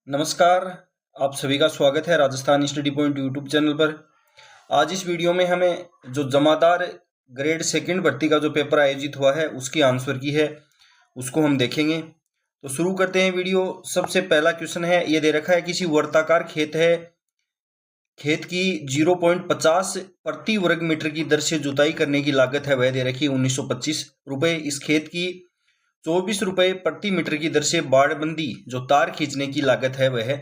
नमस्कार। आप सभी का स्वागत है Rajasthan study point YouTube channel पर। आज इस वीडियो में हमें जो जमादार ग्रेड सेकंड भर्ती का जो पेपर आयोजित हुआ है उसकी आंसर की है, उसको हम देखेंगे। तो शुरू करते हैं वीडियो। सबसे पहला क्वेश्चन है, ये दे रखा है किसी वर्ताकार खेत है, खेत की 0.50 प्रति वर्ग मीटर की दर से जुताई करने की लागत है, वह दे रखी है 1925 रुपये। इस खेत की 24 रुपये प्रति मीटर की दर से बाड़बंदी जो तार खींचने की लागत है वह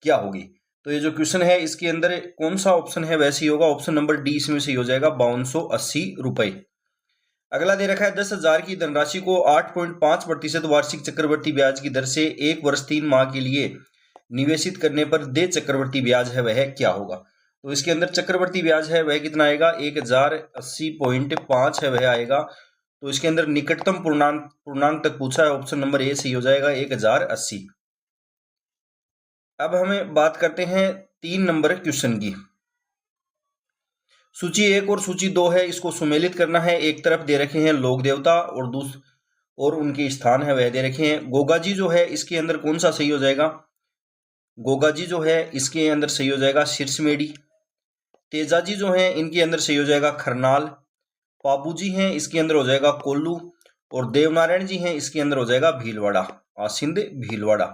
क्या होगी। तो ये जो क्वेश्चन है इसके अंदर कौन सा ऑप्शन है वह सही होगा, ऑप्शन नंबर डी इसमें सही हो जाएगा, 5280 रुपये। अगला दे रखा है 10,000 की धनराशि को 8.5% वार्षिक चक्रवृद्धि ब्याज की दर से 1 वर्ष 3 माह के लिए निवेशित करने पर दे चक्रवृद्धि ब्याज है वह क्या होगा। तो इसके अंदर चक्रवृद्धि ब्याज है वह कितना आएगा, 1080.5 है वह आएगा। तो इसके अंदर निकटतम पूर्णांक तक पूछा है, ऑप्शन नंबर ए सही हो जाएगा, 1080। अब हमें बात करते हैं 3 नंबर क्वेश्चन की। सूची 1 और सूची 2 है, इसको सुमेलित करना है। एक तरफ दे रखे हैं लोक देवता और उनके स्थान है वह दे रखे हैं। गोगा जी जो है इसके अंदर कौन सा सही हो जाएगा, गोगा जी जो है इसके अंदर सही हो जाएगा सिरसमेड़ी। तेजा जी जो है इनके अंदर सही हो जाएगा खरनाल। पाबू जी हैं इसके अंदर हो जाएगा कोल्लू। और देवनारायण जी हैं इसके अंदर हो जाएगा भीलवाड़ा, आसिंद भीलवाड़ा।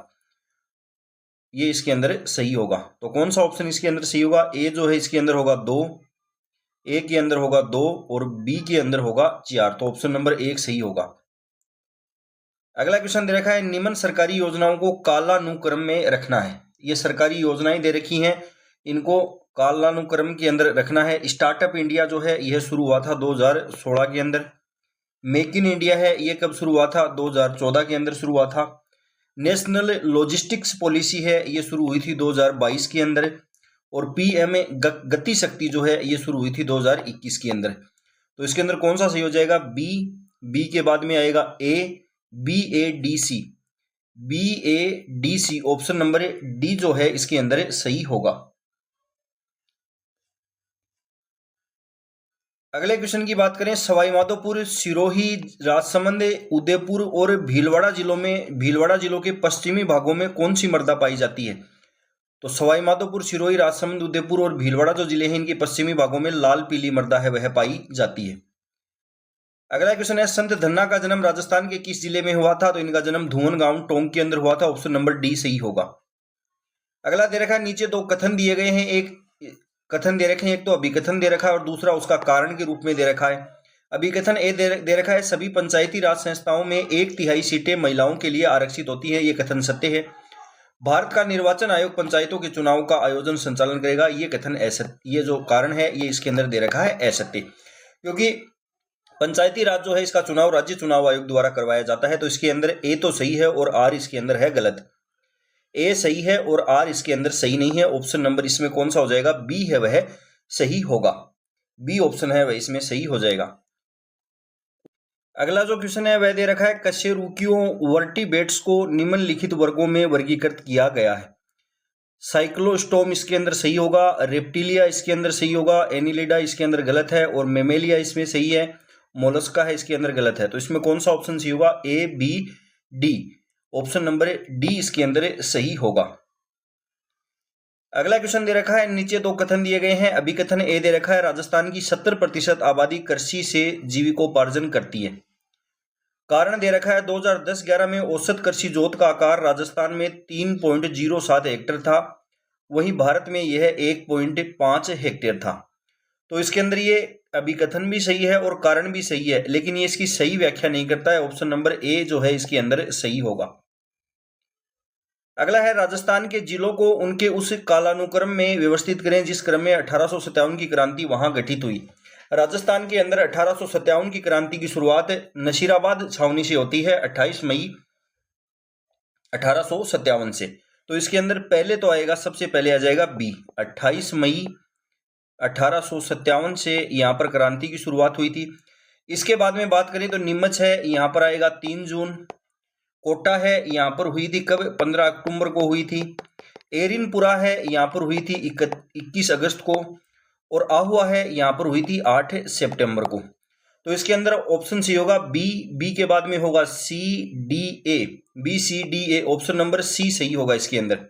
ये इसके अंदर सही होगा। तो कौन सा ऑप्शन इसके अंदर सही होगा, ए जो है इसके अंदर होगा 2, ए के अंदर होगा 2 और बी के अंदर होगा 4। तो ऑप्शन नंबर 1 सही होगा। अगला क्वेश्चन दे रखा है निम्न सरकारी योजनाओं को कालानुक्रम में रखना है। ये सरकारी योजनाएं दे रखी हैं, इनको कालानुक्रम के अंदर रखना है। स्टार्टअप इंडिया जो है यह शुरू हुआ था 2016 के अंदर। मेक इन इंडिया है ये कब शुरू हुआ था, 2014 के अंदर शुरू हुआ था। नेशनल लॉजिस्टिक्स पॉलिसी है ये शुरू हुई थी 2022 के अंदर। और पीएम गति शक्ति जो है ये शुरू हुई थी 2021 के अंदर। तो इसके अंदर कौन सा सही हो जाएगा, बी के बाद में आएगा ए, BADC, BADC option number D जो है इसके अंदर सही होगा। अगले क्वेश्चन की बात करें, सवाई माधोपुर, सिरोही, राजसमंद, उदयपुर और भीलवाड़ा जिलों के पश्चिमी भागों में कौन सी मृदा पाई जाती है। तो सवाई माधोपुर, सिरोही, राजसमंद, उदयपुर और भीलवाड़ा जो जिले हैं इनके पश्चिमी भागों में लाल पीली मृदा है वह पाई जाती है। अगला क्वेश्चन है, संत धन्ना का जन्म राजस्थान के किस जिले में हुआ था। तो इनका जन्म धुवन गांव टोंक के अंदर हुआ था, ऑप्शन नंबर डी सही होगा। अगला दे रखा है नीचे 2 कथन दिए गए हैं, एक कथन दे रखे हैं, एक तो अभिकथन दे रखा है और दूसरा उसका कारण के रूप में दे रखा है। अभिकथन ए दे रखा है, सभी पंचायती राज संस्थाओं में 1/3 सीटें महिलाओं के लिए आरक्षित होती है, ये कथन सत्य है। भारत का निर्वाचन आयोग पंचायतों के चुनाव का आयोजन संचालन करेगा, ये कथन असत्य। ये जो कारण है ये इसके अंदर दे रखा है असत्य, क्योंकि पंचायती राज जो है इसका चुनाव राज्य चुनाव आयोग द्वारा करवाया जाता है। तो इसके अंदर ए तो सही है और आर इसके अंदर है गलत। ए सही है और आर इसके अंदर सही नहीं है। ऑप्शन नंबर इसमें कौन सा हो जाएगा, बी है वह सही होगा। बी ऑप्शन है वह इसमें सही हो जाएगा। अगला जो क्वेश्चन है वह दे रखा है, कशेरुकियों वर्टिब्रेट्स को निम्नलिखित वर्गों में वर्गीकृत किया गया है। साइक्लोस्टोम इसके अंदर सही होगा, रेप्टिलिया इसके अंदर सही होगा, एनिलिडा इसके अंदर गलत है और मेमेलिया इसमें सही है, मोलस्का है इसके अंदर गलत है। तो इसमें कौन सा ऑप्शन सही होगा, A, B, D. Option number D इसके अंदर सही होगा। अगला क्वेश्चन दे रखा है, नीचे 2 कथन दिए गए हैं। अभिकथन ए दे रखा है, राजस्थान की 70% आबादी कृषि से जीविकोपार्जन करती है। कारण दे रखा है, 2010-11 में औसत कृषि जोत का आकार राजस्थान में 3.07 हेक्टेयर था, वहीं भारत में यह 1.5 हेक्टेयर था। तो इसके अंदर ये अभिकथन भी सही है और कारण भी सही है, लेकिन ये इसकी सही व्याख्या नहीं करता है। ऑप्शन नंबर ए जो है इसके अंदर सही होगा। अगला है, राजस्थान के जिलों को उनके उस कालानुक्रम में व्यवस्थित करें जिस क्रम में 1857 की क्रांति वहां घटित हुई। राजस्थान के अंदर 1857 की क्रांति की शुरुआत नशीराबाद छावनी से होती है, 28 मई 1857 से। तो इसके अंदर पहले तो आएगा, सबसे पहले आ जाएगा बी, 28 मई 1857 से यहाँ पर क्रांति की शुरुआत हुई थी। इसके बाद में बात करें तो नीमच है, यहाँ पर आएगा 3 जून। कोटा है, यहाँ पर हुई थी कब, 15 अक्टूबर को हुई थी। एरिनपुरा है, यहाँ पर हुई थी 21 अगस्त को। और आहुआ है, यहाँ पर हुई थी 8 सितंबर को। तो इसके अंदर ऑप्शन सी होगा बी के बाद में होगा C D A, B C D A, option number C सही होगा इसके अंदर।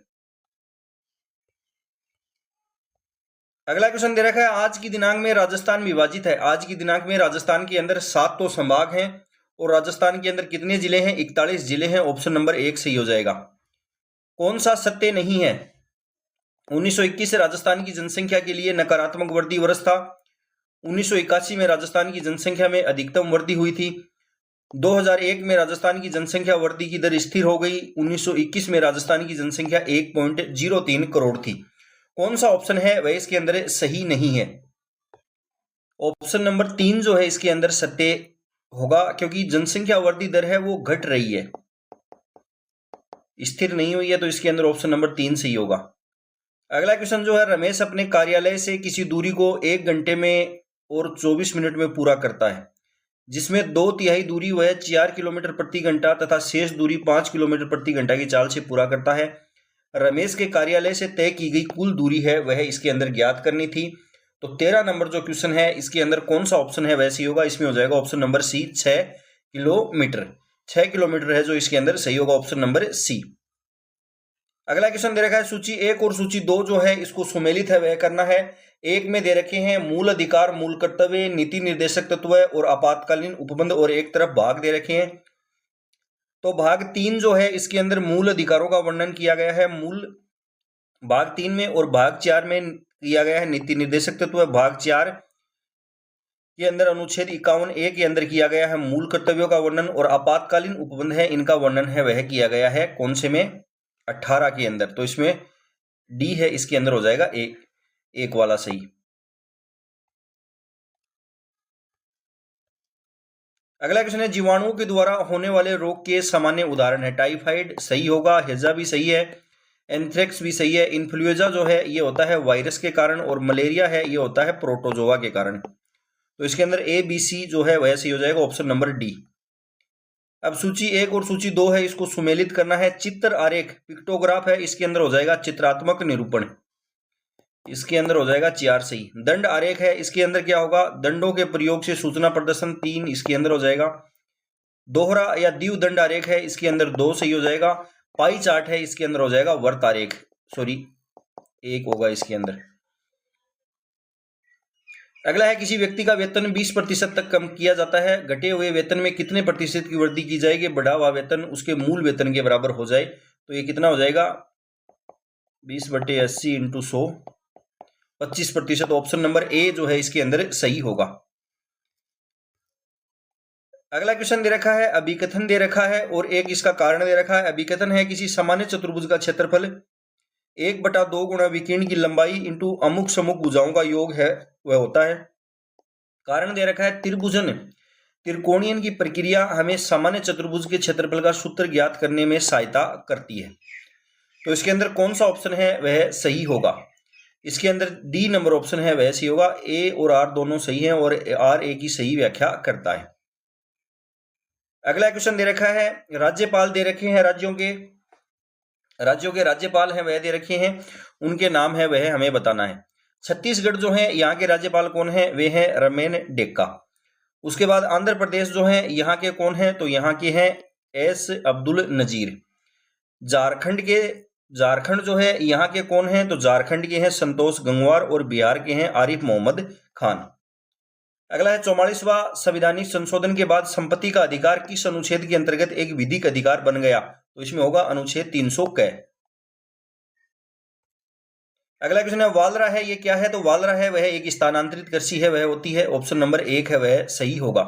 अगला क्वेश्चन दे रखा है, आज की दिनांक में राजस्थान विभाजित है। आज की दिनांक में राजस्थान के अंदर 7 तो संभाग हैं और राजस्थान के अंदर कितने जिले हैं? 41 जिले हैं। ऑप्शन नंबर 1 सही हो जाएगा। कौन सा सत्य नहीं है? 1921 से राजस्थान की जनसंख्या के लिए नकारात्मक वृद्धि वर्ष था। 1981 में राजस्थान की जनसंख्या में अधिकतम वृद्धि हुई थी। 2001 में राजस्थान की जनसंख्या वृद्धि की दर स्थिर हो गई। 1921 में राजस्थान की जनसंख्या 1.03 करोड़ थी। कौन सा ऑप्शन है वह इसके अंदर सही नहीं है? ऑप्शन नंबर 3 जो है इसके अंदर सत्य होगा, क्योंकि जनसंख्या वृद्धि दर है वो घट रही है, स्थिर नहीं हुई है, तो इसके अंदर ऑप्शन नंबर 3 सही होगा। अगला क्वेश्चन जो है, रमेश अपने कार्यालय से किसी दूरी को 1 घंटे में और 24 मिनट में पूरा करता है, जिसमें 2/3 दूरी वह 4 किलोमीटर प्रति घंटा तथा शेष दूरी 5 किलोमीटर प्रति घंटा की चाल से पूरा करता है। रमेश के कार्यालय से तय की गई कुल दूरी है वह इसके अंदर ज्ञात करनी थी। तो 13 नंबर जो क्वेश्चन है इसके अंदर कौन सा ऑप्शन है वैसे ही होगा? इसमें हो जाएगा option number C, 6 kilometre. 6 kilometre है जो इसके अंदर सही होगा, ऑप्शन नंबर सी। अगला क्वेश्चन दे रखा है, सूची 1 और सूची 2 जो है इसको सुमेलित है वह करना है। 1 में दे रखे हैं मूल अधिकार, मूल कर्तव्य, नीति निर्देशक तत्व और आपातकालीन उपबंध, और एक तरफ भाग दे रखे हैं। तो भाग 3 जो है इसके अंदर मूल अधिकारों का वर्णन किया गया है मूल भाग 3 में, और भाग 4 में किया गया है नीति निर्देशक तत्व। भाग 4 के अंदर अनुच्छेद 51A के अंदर किया गया है मूल कर्तव्यों का वर्णन, और आपातकालीन उपबंध है इनका वर्णन है वह किया गया है कौन से में? 18 के अंदर। तो इसमें डी है इसके अंदर हो जाएगा एक वाला सही। अगला क्वेश्चन है, जीवाणुओं के द्वारा होने वाले रोग के सामान्य उदाहरण है। टाइफाइड सही होगा, हैजा भी सही है, एंथ्रेक्स भी सही है, इन्फ्लुएंजा जो है ये होता है वायरस के कारण, और मलेरिया है ये होता है प्रोटोजोआ के कारण। तो इसके अंदर ए बी सी जो है वह सही हो जाएगा, ऑप्शन नंबर डी। अब सूची 1 और सूची 2 है इसको सुमेलित करना है। चित्र आरेख पिक्टोग्राफ है, इसके अंदर हो जाएगा चित्रात्मक निरूपण, इसके अंदर हो जाएगा 4 सही। दंड आरेख है, इसके अंदर क्या होगा? दंडों के प्रयोग से सूचना प्रदर्शन, 3 इसके अंदर हो जाएगा। दोहरा या द्विदंड आरेख है, इसके अंदर 2 सही हो जाएगा। पाई चार्ट है, इसके अंदर हो जाएगा वर्त आरेख, सॉरी 1 होगा इसके अंदर। अगला है, किसी व्यक्ति का वेतन 20% तक कम किया जाता है, घटे हुए वेतन में कितने प्रतिशत की वृद्धि की जाएगी? बढ़ा हुआ वेतन उसके मूल वेतन के बराबर हो जाए तो ये कितना हो जाएगा? 20/80 × 100, 25%। ऑप्शन नंबर ए जो है इसके अंदर सही होगा। अगला क्वेश्चन दे रखा है, अभिकथन दे रखा है और एक इसका कारण दे रखा है। अभिकथन है, किसी सामान्य चतुर्भुज का क्षेत्रफल 1/2 गुणा विकीर्ण की लंबाई इंटू अमुक समूह भुजाओं का योग है वह होता है। कारण दे रखा है, त्रिभुजन त्रिकोणीयन की प्रक्रिया हमें सामान्य चतुर्भुज के क्षेत्रफल का सूत्र ज्ञात करने में सहायता करती है। तो इसके अंदर कौन सा ऑप्शन है वह सही होगा? इसके अंदर डी नंबर ऑप्शन है वह सही होगा। ए और आर दोनों सही हैं और आर ए की सही व्याख्या करता है। अगला क्वेश्चन दे रखा है, राज्यपाल दे रखे हैं, राज्यों के राज्यपाल हैं वह दे रखे हैं, उनके नाम है वह हमें बताना है। छत्तीसगढ़ जो है यहाँ के राज्यपाल कौन है? वे हैं रमेन डेक्का। उसके बाद आंध्र प्रदेश जो है यहाँ के कौन है? तो यहाँ के हैं एस अब्दुल नजीर। झारखंड जो है यहाँ के कौन है? तो झारखंड के हैं संतोष गंगवार, और बिहार के हैं आरिफ मोहम्मद खान। अगला है, 44वां संवैधानिक संशोधन के बाद संपत्ति का अधिकार किस अनुच्छेद के अंतर्गत एक विधिक अधिकार बन गया? तो इसमें होगा अनुच्छेद 300 क। अगला क्वेश्चन है, वालरा है ये क्या है? तो वालरा है वह एक स्थानांतरित कृषि है वह होती है, ऑप्शन नंबर 1 है वह सही होगा,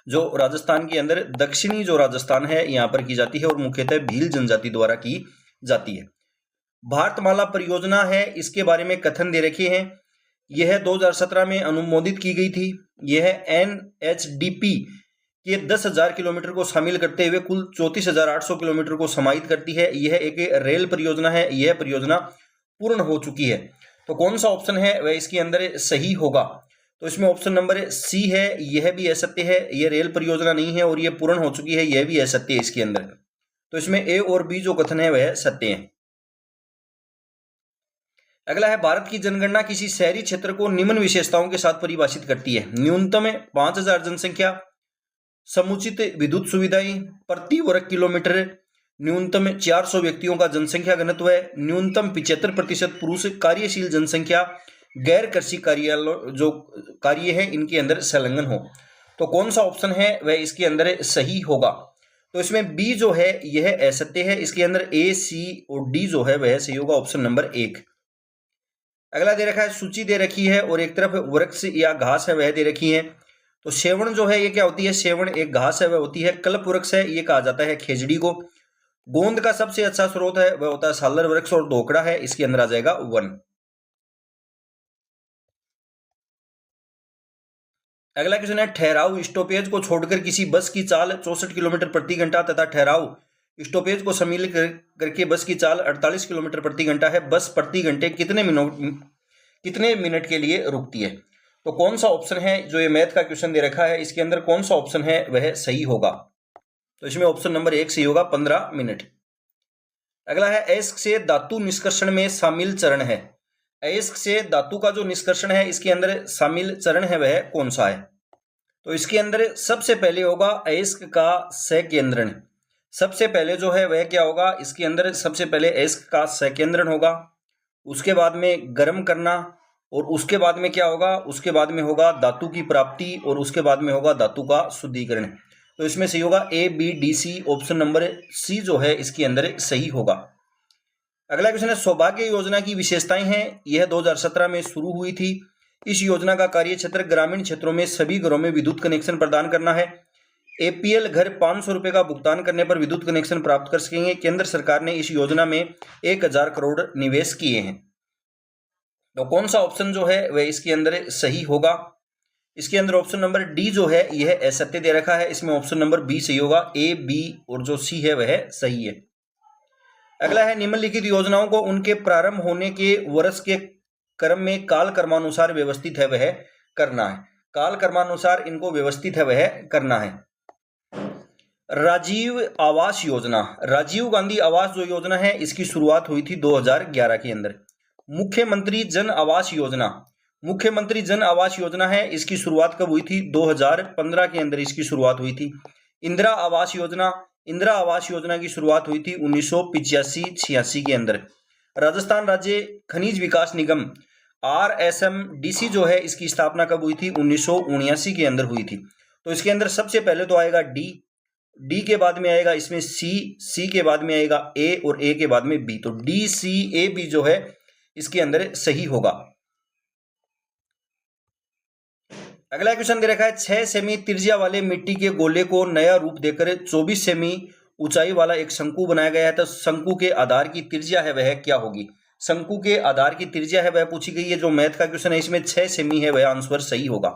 जो राजस्थान के अंदर दक्षिणी जो राजस्थान है यहाँ पर की जाती है और मुख्यतः भील जनजाति द्वारा की जाती है। भारतमाला परियोजना है, इसके बारे में कथन दे रखे हैं। यह 2017 में अनुमोदित की गई थी। यह NHDP के 10,000 किलोमीटर को शामिल करते हुए कुल 34,800 किलोमीटर को समाहित करती है। यह एक रेल परियोजना है। यह परियोजना पूर्ण हो चुकी है। तो कौन सा ऑप्शन है वह इसके अंदर सही होगा? तो इसमें ऑप्शन नंबर सी है, यह भी असत्य है, यह रेल परियोजना नहीं है और यह पूर्ण हो चुकी है, यह भी असत्य है इसके अंदर। तो इसमें ए और बी जो कथन है वह सत्य है। अगला है, भारत की जनगणना किसी शहरी क्षेत्र को निम्न विशेषताओं के साथ परिभाषित करती है। न्यूनतम 5,000 जनसंख्या, समुचित विद्युत सुविधाएं प्रति वर्ग किलोमीटर, न्यूनतम 400 व्यक्तियों का जनसंख्या घनत्व है, न्यूनतम 75% पुरुष कार्यशील जनसंख्या, गैर कृषि कार्यालय जो कार्य है इनके अंदर संलग्न हो। तो कौन सा ऑप्शन है वह इसके अंदर सही होगा? तो इसमें बी जो है यह असत्य है, इसके अंदर ए, सी और डी जो है वह सही होगा, ऑप्शन नंबर 1। अगला दे रखा है सूची दे रखी है और एक तरफ वृक्ष या घास है वह दे रखी है। तो सेवण जो है ये क्या होती है? सेवण एक घास है वह होती है। कल्प वृक्ष है ये कहा जाता है खेजड़ी को। गोंद का सबसे अच्छा स्रोत है वह होता है सालर वृक्ष और दोकड़ा है इसके अंदर आ जाएगा 1। अगला क्वेश्चन है ठहराव स्टॉपेज को छोड़कर किसी बस की चाल 64 किलोमीटर प्रति घंटा तथा ठहराव स्टॉपेज को सम्मिलित करके बस की चाल 48 किलोमीटर प्रति घंटा है। बस प्रति घंटे कितने मिनट के लिए रुकती है? तो कौन सा ऑप्शन है जो ये मैथ का क्वेश्चन दे रखा है इसके अंदर कौन सा ऑप्शन है वह सही होगा? तो इसमें ऑप्शन नंबर 1 सही होगा, 15 मिनट। अगला है अयस्क से धातु निष्कर्षण में शामिल चरण है। अयस्क से धातु का जो निष्कर्षण है इसके अंदर शामिल चरण है वह कौन सा है? तो इसके अंदर सबसे पहले होगा अयस्क का सकेंद्रण। सबसे पहले जो है वह क्या होगा? इसके अंदर सबसे पहले अयस्क का सकेंद्रण होगा, उसके बाद में गर्म करना और उसके बाद में क्या होगा? उसके बाद में होगा धातु की प्राप्ति और उसके बाद में होगा धातु का शुद्धिकरण। तो इसमें सही होगा A, B, D, C. Option number सी जो है इसके अंदर सही होगा। अगला क्वेश्चन है सौभाग्य योजना की विशेषताएं हैं। यह 2017 में शुरू हुई थी। इस योजना का कार्य क्षेत्र ग्रामीण क्षेत्रों में सभी घरों में विद्युत कनेक्शन प्रदान करना है। एपीएल घर 500 रुपए का भुगतान करने पर विद्युत कनेक्शन प्राप्त कर सकेंगे। केंद्र सरकार ने इस योजना में 1000 करोड़ निवेश किए हैं। तो कौन सा ऑप्शन जो है वह इसके अंदर सही होगा? इसके अंदर ऑप्शन नंबर डी जो है यह असत्य दे रखा है, इसमें ऑप्शन नंबर बी सही होगा। ए, बी और जो सी है वह सही है। अगला है निम्नलिखित योजनाओं को उनके प्रारंभ होने के वर्ष के क्रम में काल क्रमानुसार व्यवस्थित है वह करना है। काल क्रमानुसार इनको व्यवस्थित है वह करना है। राजीव आवास योजना, राजीव गांधी आवास जो योजना है इसकी शुरुआत हुई थी 2011 के अंदर। मुख्यमंत्री जन आवास योजना, मुख्यमंत्री जन आवास योजना है इसकी शुरुआत कब हुई थी? 2015 के अंदर इसकी शुरुआत हुई थी। इंदिरा आवास योजना, इंदिरा आवास योजना की शुरुआत हुई थी 1985-86 के अंदर। राजस्थान राज्य खनिज विकास निगम RSMDC जो है इसकी स्थापना कब हुई थी? 1979 के अंदर हुई थी। तो इसके अंदर सबसे पहले तो आएगा डी, डी के बाद में आएगा इसमें सी, सी के बाद में आएगा ए और ए के बाद में बी। तो डी, सी, ए, बी जो है इसके अंदर सही होगा। अगला क्वेश्चन दे रखा है 6 सेमी त्रिज्या वाले मिट्टी के गोले को नया रूप देकर 24 सेमी ऊंचाई वाला एक शंकु बनाया गया है। तो शंकु के आधार की त्रिज्या है वह क्या होगी? शंकु के आधार की त्रिज्या है वह पूछी गई है। जो मैथ का क्वेश्चन है इसमें 6 सेमी है वह आंसर सही होगा।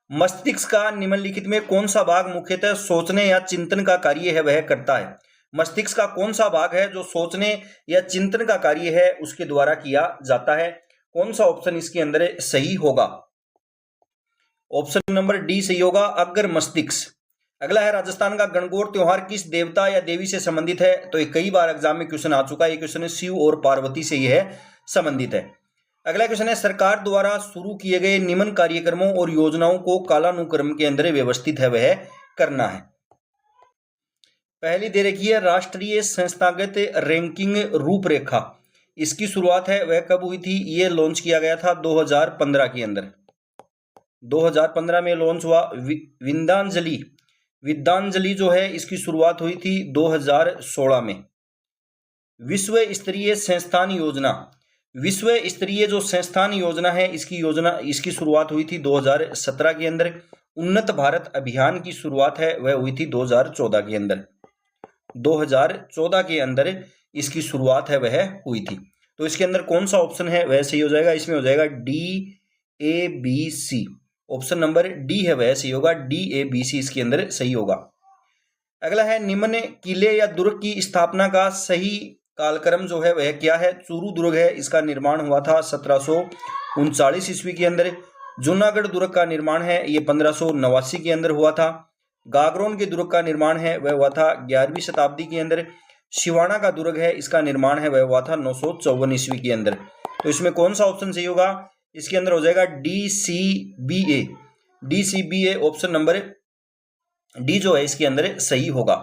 मस्तिष्क का निम्नलिखित में कौन सा भाग मुख्यतः सोचने या चिंतन का कार्य है वह करता है? मस्तिष्क का कौन सा भाग है जो सोचने या चिंतन का कार्य है उसके द्वारा किया जाता है? कौन सा ऑप्शन इसके अंदर सही होगा? ऑप्शन नंबर डी सही होगा, अग्र मस्तिष्क। अगला है राजस्थान का गणगौर त्योहार किस देवता या देवी से संबंधित है? तो ये कई बार एग्जाम में क्वेश्चन आ चुका है। ये क्वेश्चन है शिव और पार्वती से यह संबंधित है। अगला क्वेश्चन है सरकार द्वारा शुरू किए गए निम्न कार्यक्रमों और योजनाओं को कालानुक्रम के अंदर व्यवस्थित है वह करना है। पहली दे रखी है राष्ट्रीय संस्थागत रैंकिंग रूपरेखा, इसकी शुरुआत है वह कब हुई थी? ये लॉन्च किया गया था 2015 के अंदर। 2015 में लॉन्च हुआ। विद्यांजलि जो है इसकी शुरुआत हुई थी 2016 में। विश्व स्तरीय संस्थान योजना, विश्व स्तरीय जो संस्थान योजना है इसकी शुरुआत हुई थी 2017 के अंदर। उन्नत भारत अभियान की शुरुआत है वह हुई थी 2014 के अंदर। 2014 के अंदर इसकी शुरुआत है वह हुई थी। तो इसके अंदर कौन सा ऑप्शन है वह सही हो जाएगा? इसमें हो जाएगा D, A, B, C. Option number D है वह सही होगा। डी, ए, बी, सी इसके अंदर सही होगा। अगला है निम्न किले या दुर्ग की स्थापना का सही कालक्रम जो है वह क्या है? चूरू दुर्ग है, इसका निर्माण हुआ था 1739 ईस्वी के अंदर। जूनागढ़ दुर्ग का निर्माण है ये 1589 के अंदर हुआ था। गागरोन के दुर्ग का निर्माण है वह हुआ था 11वीं शताब्दी के अंदर। सिवाना का दुर्ग है इसका निर्माण है वह हुआ था 954 ईस्वी के अंदर। तो इसमें कौन सा ऑप्शन सही होगा? इसके अंदर हो जाएगा D, C, B, A. D, C, B, A option number D जो है इसके अंदर सही होगा।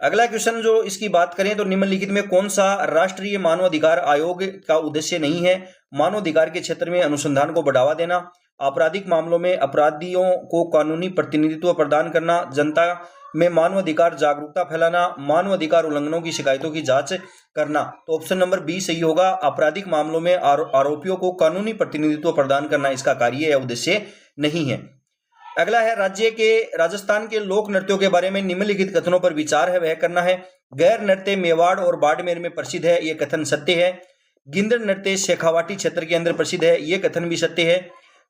अगला क्वेश्चन जो इसकी बात करें तो निम्नलिखित में कौन सा राष्ट्रीय मानवाधिकार आयोग का उद्देश्य नहीं है? मानवाधिकार के क्षेत्र में अनुसंधान को बढ़ावा देना, आपराधिक मामलों में अपराधियों को कानूनी प्रतिनिधित्व प्रदान करना, जनता में मानवाधिकार जागरूकता फैलाना, मानवाधिकार उल्लंघनों की शिकायतों की जांच करना। तो ऑप्शन नंबर बी सही होगा। आपराधिक मामलों में आरोपियों को कानूनी प्रतिनिधित्व प्रदान करना इसका कार्य या उद्देश्य नहीं है। अगला है राजस्थान के लोक नृत्यों के बारे में निम्नलिखित कथनों पर विचार है वह करना है। गैर नृत्य मेवाड़ और बाड़मेर में प्रसिद्ध है, यह कथन सत्य है। गिंदड़ नृत्य शेखावाटी क्षेत्र के अंदर प्रसिद्ध है, यह कथन भी सत्य है।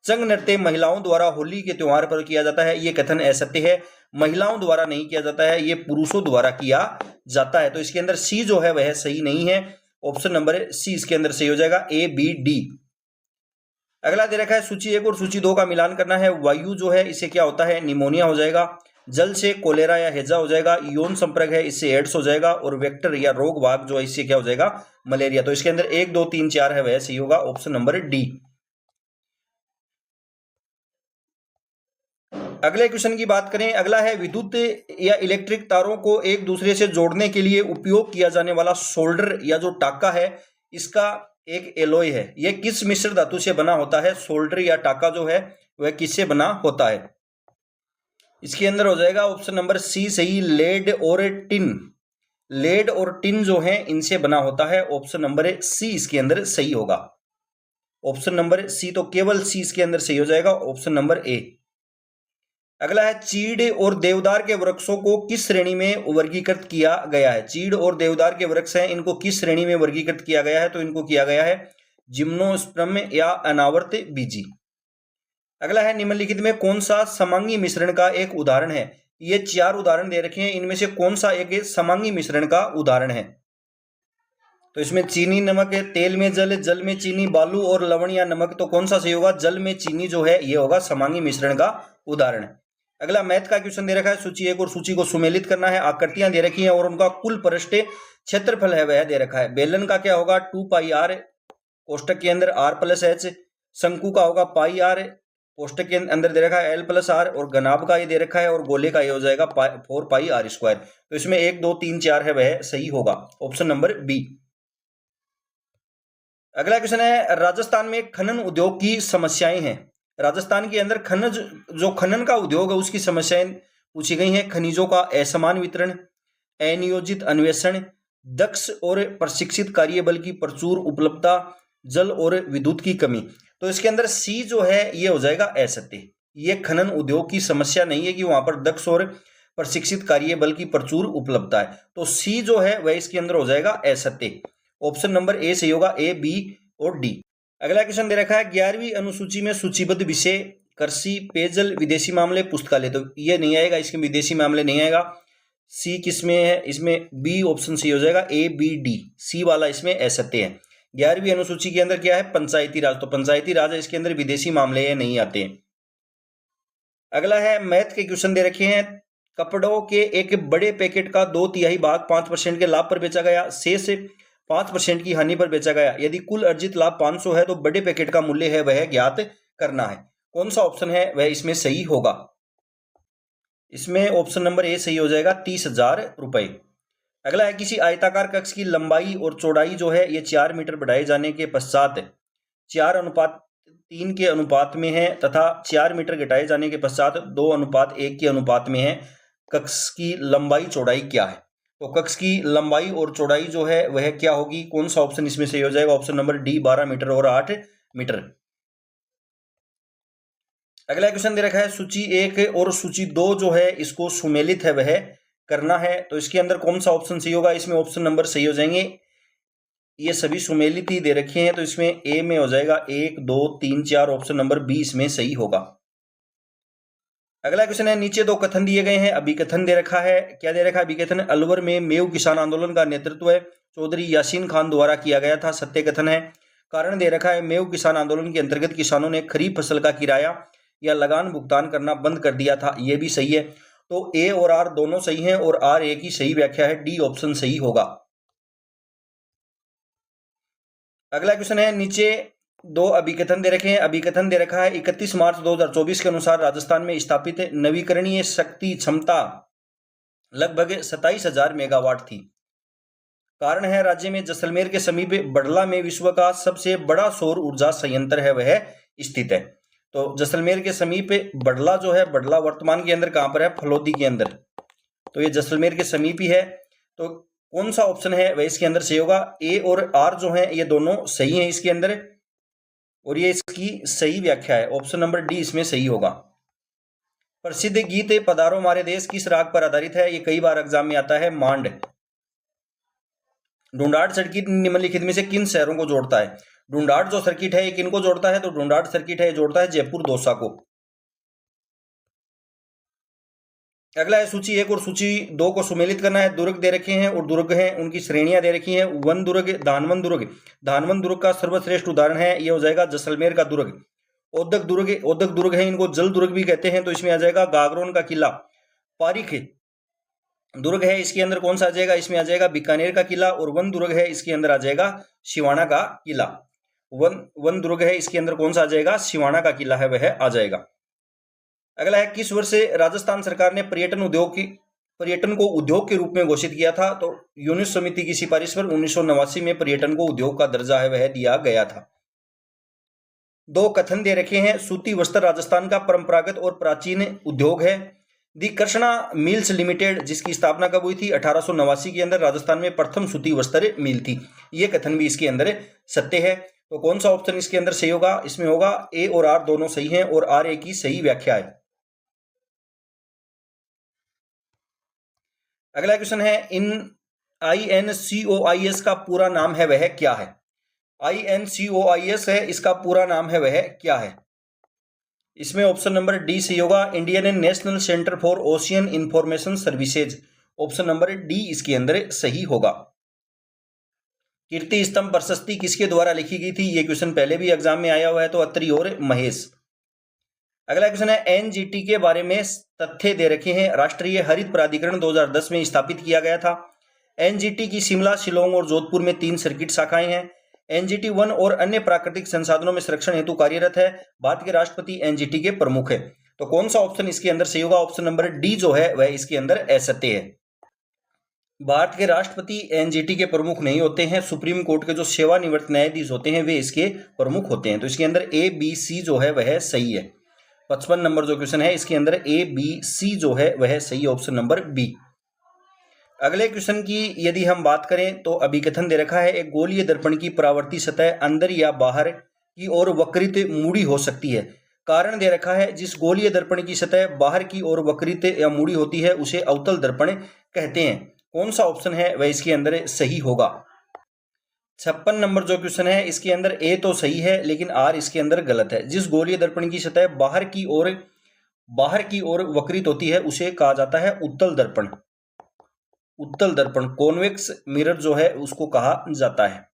चंग नृत्य महिलाओं द्वारा होली के त्योहार पर किया जाता है, यह कथन असत्य है। महिलाओं द्वारा नहीं किया जाता है, यह पुरुषों द्वारा किया जाता है। तो इसके अंदर सी जो है वह सही नहीं है। ऑप्शन नंबर सी इसके अंदर सही हो जाएगा, ए बी डी। अगला दे रखा है सूची 1 और सूची 2 का मिलान करना है। वायु जो है इससे क्या होता है? निमोनिया हो जाएगा। जल से कोलेरा या हैजा हो जाएगा। यौन संपर्क है इससे एड्स हो जाएगा। और वेक्टर या रोग वाहक जो है इससे क्या हो जाएगा? मलेरिया। तो इसके अंदर 1 2 3 4 है वह सही होगा, ऑप्शन नंबर डी। अगले क्वेश्चन की बात करें। अगला है विद्युत या इलेक्ट्रिक तारों को एक दूसरे से जोड़ने के लिए उपयोग किया जाने वाला सोल्डर या जो टाका है इसका एक एलॉय है, यह किस मिश्र धातु से बना होता है? सोल्डर या टाका जो है वह किससे बना होता है? इसके अंदर हो जाएगा ऑप्शन नंबर सी सही, लेड और टिन। लेड और टिन जो है इनसे बना होता है, ऑप्शन नंबर सी इसके अंदर सही होगा। ऑप्शन नंबर सी, तो केवल सी इसके अंदर सही हो जाएगा, ऑप्शन नंबर ए। अगला है चीड़ और देवदार के वृक्षों को किस श्रेणी में वर्गीकृत किया गया है? चीड़ और देवदार के वृक्ष हैं, इनको किस श्रेणी में वर्गीकृत किया गया है? तो इनको किया गया है जिम्नोस्पर्म या अनावर्त बीजी। अगला है निम्नलिखित में कौन सा समांगी मिश्रण का एक उदाहरण है? ये 4 उदाहरण दे रखे हैं, इनमें से कौन सा एक समांगी मिश्रण का उदाहरण है? तो इसमें चीनी नमक है, तेल में जल, जल में चीनी, बालू और लवण या नमक। तो कौन सा सही होगा? जल में चीनी जो है ये होगा समांगी मिश्रण का उदाहरण। अगला मैथ का क्वेश्चन दे रखा है। सूची 1 और सूची को सुमेलित करना है। आकृतियां दे रखी हैं और उनका कुल पृष्ठ क्षेत्रफल है वह दे रखा है। बेलन का क्या होगा? 2 पाई आर, कोष्टक के अंदर r प्लस एच। शंकु का होगा पाई आर, कोष्टक के अंदर दे रखा है एल प्लस आर। और घनाभ का ये दे रखा है और गोले का ये हो जाएगा 4 पाई आर स्क्वायर। तो इसमें 1 2 3 4 है वह सही होगा, ऑप्शन नंबर बी। अगला क्वेश्चन है राजस्थान में खनन उद्योग की समस्याएं हैं। राजस्थान के अंदर खनन का उद्योग है उसकी समस्याएं पूछी गई हैं। खनिजों का असमान वितरण, अनियोजित अन्वेषण, दक्ष और प्रशिक्षित कार्यबल की प्रचुर उपलब्धता, जल और विद्युत की कमी। तो इसके अंदर सी जो है ये हो जाएगा असत्य। ये खनन उद्योग की समस्या नहीं है कि वहां पर दक्ष और प्रशिक्षित कार्यबल की प्रचुर उपलब्धता है। तो सी जो है वह इसके अंदर हो जाएगा असत्य, ऑप्शन नंबर ए सही होगा, ए बी और डी। अगला क्वेश्चन दे रखा है 11वीं अनुसूची में सूचीबद्ध विषय कृषि, पेयजल, विदेशी मामले, पुस्तकालय। तो ये नहीं आएगा, इसके विदेशी मामले नहीं आएगा। सी किसमें है? इसमें बी ऑप्शन सी हो जाएगा, ए बी डी। सी वाला इसमें असत्य है। 11वीं अनुसूची के अंदर क्या है? पंचायती राज। तो पंचायती राज है, इसके अंदर विदेशी मामले नहीं आते हैं। अगला है मैथ के क्वेश्चन दे रखे हैं। कपड़ों के एक बड़े पैकेट का 2/3 भाग 5% के लाभ पर बेचा गया, शेष 5% की हानि पर बेचा गया। यदि कुल अर्जित लाभ 500 है तो बड़े पैकेट का मूल्य है वह ज्ञात करना है। कौन सा ऑप्शन है वह इसमें सही होगा? इसमें ऑप्शन नंबर ए सही हो जाएगा, 30,000 रुपए। अगला है किसी आयताकार कक्ष की लंबाई और चौड़ाई जो है ये 4 मीटर बढ़ाए जाने के पश्चात 4:3 के अनुपात में है तथा 4 मीटर घटाए जाने के पश्चात 2:1 के अनुपात में है। कक्ष की लंबाई चौड़ाई क्या है? तो कक्ष की लंबाई और चौड़ाई जो है वह क्या होगी? कौन सा ऑप्शन इसमें सही हो जाएगा? ऑप्शन नंबर डी, 12 मीटर और 8 मीटर। अगला क्वेश्चन दे रखा है सूची 1 और सूची 2 जो है इसको सुमेलित है वह करना है। तो इसके अंदर कौन सा ऑप्शन सही होगा? इसमें ऑप्शन नंबर सही हो जाएंगे, ये सभी सुमेलित ही दे रखे हैं। तो इसमें ए में हो जाएगा 1 2 3 4, ऑप्शन नंबर बी इसमें सही होगा। अगला क्वेश्चन है नीचे 2 कथन दिए गए हैं, अभिकथन दे रखा है। क्या दे रखा है? अभिकथन अलवर में मेव किसान आंदोलन का नेतृत्व है चौधरी यासीन खान द्वारा किया गया था, सत्य कथन है। कारण दे रखा है मेव किसान आंदोलन के अंतर्गत किसानों ने खरीफ फसल का किराया या लगान भुगतान करना बंद कर दिया था, यह भी सही है। तो ए और आर दोनों सही हैं और आर ए की सही व्याख्या है, डी ऑप्शन सही होगा। अगला क्वेश्चन है नीचे 2 अभिकथन दे रखे हैं। अभिकथन दे रखा है 31 मार्च 2024 के अनुसार राजस्थान में स्थापित नवीकरणीय शक्ति क्षमता लगभग 27,000 मेगावाट थी। कारण है राज्य में जैसलमेर के समीप बड़ला में विश्व का सबसे बड़ा सौर ऊर्जा संयंत्र है वह स्थित है। तो जैसलमेर के समीप बड़ला जो है, बड़ला वर्तमान के अंदर कहां पर है? फलोदी के अंदर। तो ये जैसलमेर के समीप ही है। तो कौन सा ऑप्शन है वह इसके अंदर सही होगा? ए और आर जो है ये दोनों सही हैं इसके अंदर, और ये इसकी सही व्याख्या है। ऑप्शन नंबर डी इसमें सही होगा। प्रसिद्ध गीत पधारो हमारे देश किस राग पर आधारित है? ये कई बार एग्जाम में आता है, मांड। ढूंढाड़ सर्किट निम्नलिखित में से किन शहरों को जोड़ता है? ढूंढाड़ जो सर्किट है ये किनको जोड़ता है? तो ढूंढाड़ सर्किट है जोड़ता है जयपुर दौसा को। अगला है सूची 1 और सूची 2 को सुमेलित करना है। दुर्ग दे रखे हैं और दुर्ग हैं उनकी श्रेणियां दे रखी हैं। वन दुर्ग, धानवन दुर्ग। धानवन दुर्ग का सर्वश्रेष्ठ उदाहरण है, ये हो जाएगा जैसलमेर का दुर्ग। औदक दुर्ग है, इनको जल दुर्ग भी कहते हैं, तो इसमें आ जाएगा गागरोन का किला। पारिख दुर्ग है, इसके अंदर कौन सा आ जाएगा? इसमें आ जाएगा बीकानेर का किला। और वन दुर्ग है, इसके अंदर आ जाएगा सिवाना का किला। वन दुर्ग है, इसके अंदर कौन सा आ जाएगा? सिवाना का किला है वह आ जाएगा। अगला है किस वर्ष राजस्थान सरकार ने पर्यटन को उद्योग के रूप में घोषित किया था? तो यूनिस समिति की सिफारिश पर 1989 में पर्यटन को उद्योग का दर्जा है वह दिया गया था। 2 कथन दे रखे हैं। सूती वस्त्र राजस्थान का परंपरागत और प्राचीन उद्योग है। दी कृष्णा मिल्स लिमिटेड, जिसकी स्थापना कब हुई थी? 1889 के अंदर राजस्थान में प्रथम सूती वस्त्र मिल थी। ये कथन भी इसके अंदर सत्य है। तो कौन सा ऑप्शन इसके अंदर सही होगा? इसमें होगा ए और आर दोनों सही हैं, और आर ए की सही व्याख्या है। अगला क्वेश्चन है, इन INCOIS का पूरा नाम है वह क्या है? INCOIS है, इसका पूरा नाम है वह क्या है? इसमें ऑप्शन नंबर डी सही होगा, Indian national centre for ocean information services. Option number D इसके अंदर सही होगा। कीर्ति स्तंभ प्रशस्ति किसके द्वारा लिखी गई थी? ये क्वेश्चन पहले भी एग्जाम में आया हुआ है, तो अत्रि और महेश। अगला क्वेश्चन है, एनजीटी के बारे में तथ्य दे रखे हैं। राष्ट्रीय हरित प्राधिकरण 2010 में स्थापित किया गया था। एनजीटी की शिमला, शिलोंग और जोधपुर में 3 सर्किट शाखाएं हैं। एनजीटी वन और अन्य प्राकृतिक संसाधनों में संरक्षण हेतु कार्यरत है। भारत के राष्ट्रपति एनजीटी के प्रमुख है। तो कौन सा ऑप्शन इसके अंदर सही होगा? ऑप्शन नंबर डी जो है वह इसके अंदर असत्य है। भारत के राष्ट्रपति एनजीटी के प्रमुख नहीं होते हैं। सुप्रीम कोर्ट के जो सेवानिवृत्त न्यायाधीश होते हैं वे इसके प्रमुख होते हैं। तो इसके अंदर ए बी सी जो है वह सही है। 55 नंबर जो क्वेश्चन है इसके अंदर ए बी सी जो है वह सही, ऑप्शन नंबर बी। अगले क्वेश्चन की यदि हम बात करें तो अभिकथन दे रखा है, एक गोलीय दर्पण की परावर्ती सतह अंदर या बाहर की ओर वक्रित मुड़ी हो सकती है। कारण दे रखा है, जिस गोलीय दर्पण की सतह बाहर की ओर वक्रित या मुड़ी होती है उसे अवतल दर्पण कहते हैं। कौन सा ऑप्शन है वह इसके अंदर सही होगा? 56 नंबर जो क्वेश्चन है इसके अंदर ए तो सही है लेकिन आर इसके अंदर गलत है। जिस गोलीय दर्पण की सतह बाहर की ओर वक्रित होती है उसे कहा जाता है उत्तल दर्पण। उत्तल दर्पण कॉन्वेक्स मिरर जो है उसको कहा जाता है।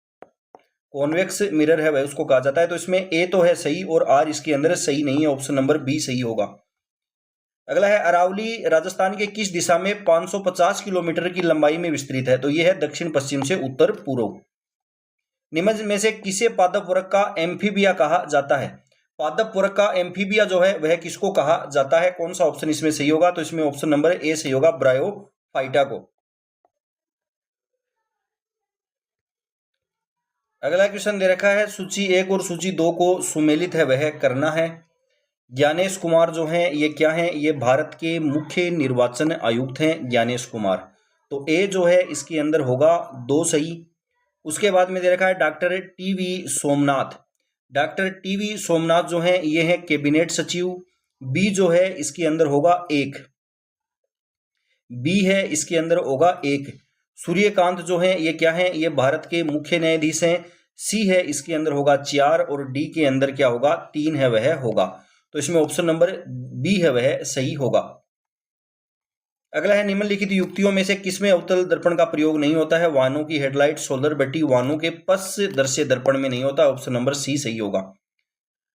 कॉन्वेक्स मिरर है वह उसको कहा जाता है। तो इसमें ए तो है सही और आर इसके अंदर सही नहीं है, ऑप्शन नंबर बी सही होगा। अगला है, अरावली राजस्थान के किस दिशा में 550 किलोमीटर की लंबाई में विस्तृत है? तो यह है दक्षिण पश्चिम से उत्तर पूर्व। निम्न में से किसे पादप वर्ग का एम्फीबिया कहा जाता है? पादप वर्ग का एम्फीबिया जो है वह किसको कहा जाता है? कौन सा ऑप्शन इसमें सही होगा? तो इसमें ऑप्शन नंबर ए सही होगा, ब्रायोफाइटा को। अगला क्वेश्चन दे रखा है, सूची 1 और सूची 2 को सुमेलित है वह करना है। ज्ञानेश कुमार जो हैं ये क्या हैं? ये भारत के मुख्य निर्वाचन आयुक्त हैं ज्ञानेश कुमार। तो ए जो है इसके अंदर होगा 2 सही। उसके बाद में दे रखा है doctor TV Somnath. Doctor TV Somnath जो हैं ये है कैबिनेट सचिव। बी जो है इसके अंदर होगा 1। बी है इसके अंदर होगा 1। सूर्यकांत जो है ये क्या है? ये भारत के मुख्य न्यायाधीश हैं। सी है इसके अंदर होगा 4 और डी के अंदर क्या होगा? 3 है वह होगा। तो इसमें ऑप्शन नंबर बी है वह सही होगा। अगला है, निम्नलिखित युक्तियों में से किसमें अवतल दर्पण का प्रयोग नहीं होता है? वाहनों की हेडलाइट, सोलर बैटरी, वाहनों के पश्चदर्शी दर्पण में नहीं होता। ऑप्शन नंबर सी सही होगा।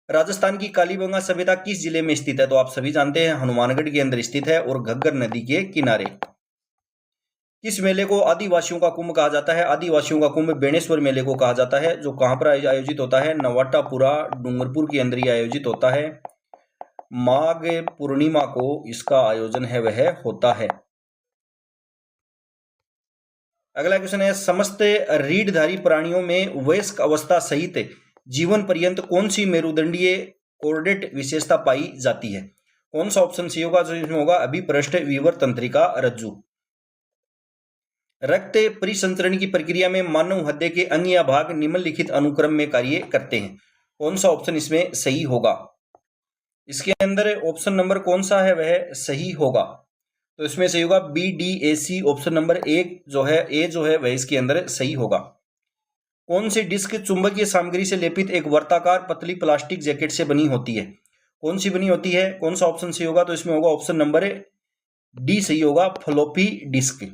राजस्थान की कालीबंगा सभ्यता किस जिले में स्थित है? तो आप सभी जानते हैं हनुमानगढ़ के अंदर स्थित है और घग्गर नदी के किनारे। किस मेले को आदिवासियों का कुंभ कहा जाता है? आदिवासियों का कुंभ बेणेश्वर मेले को कहा जाता है, जो कहां पर आयोजित होता है? नवाटापुरा डूंगरपुर के अंदर ही आयोजित होता है। माघ पूर्णिमा को इसका आयोजन है वह होता है। अगला क्वेश्चन है, समस्त रीढ़धारी प्राणियों में वयस्क अवस्था सहित जीवन पर्यंत कौन सी मेरुदंडीय कोर्डेट विशेषता पाई जाती है? कौन सा ऑप्शन सी होगा? जो इसमें होगा अभिपृष्ठ विवर तंत्रिका रज्जु। रक्त परिसंचरण की प्रक्रिया में मानव हृदय के अंग या भाग निम्नलिखित अनुक्रम में कार्य करते हैं। कौन सा ऑप्शन इसमें सही होगा? इसके अंदर ऑप्शन नंबर कौन सा है वह सही होगा? तो इसमें सही होगा BDAC, ऑप्शन नंबर एक जो है ए जो है वह इसके अंदर सही होगा। कौन सी डिस्क चुंबकीय सामग्री से लेपित एक वर्ताकार पतली प्लास्टिक जैकेट से बनी होती है? कौन सी बनी होती है? कौन सा ऑप्शन सही होगा? तो इसमें होगा ऑप्शन नंबर डी सही होगा, फ्लोपी डिस्क।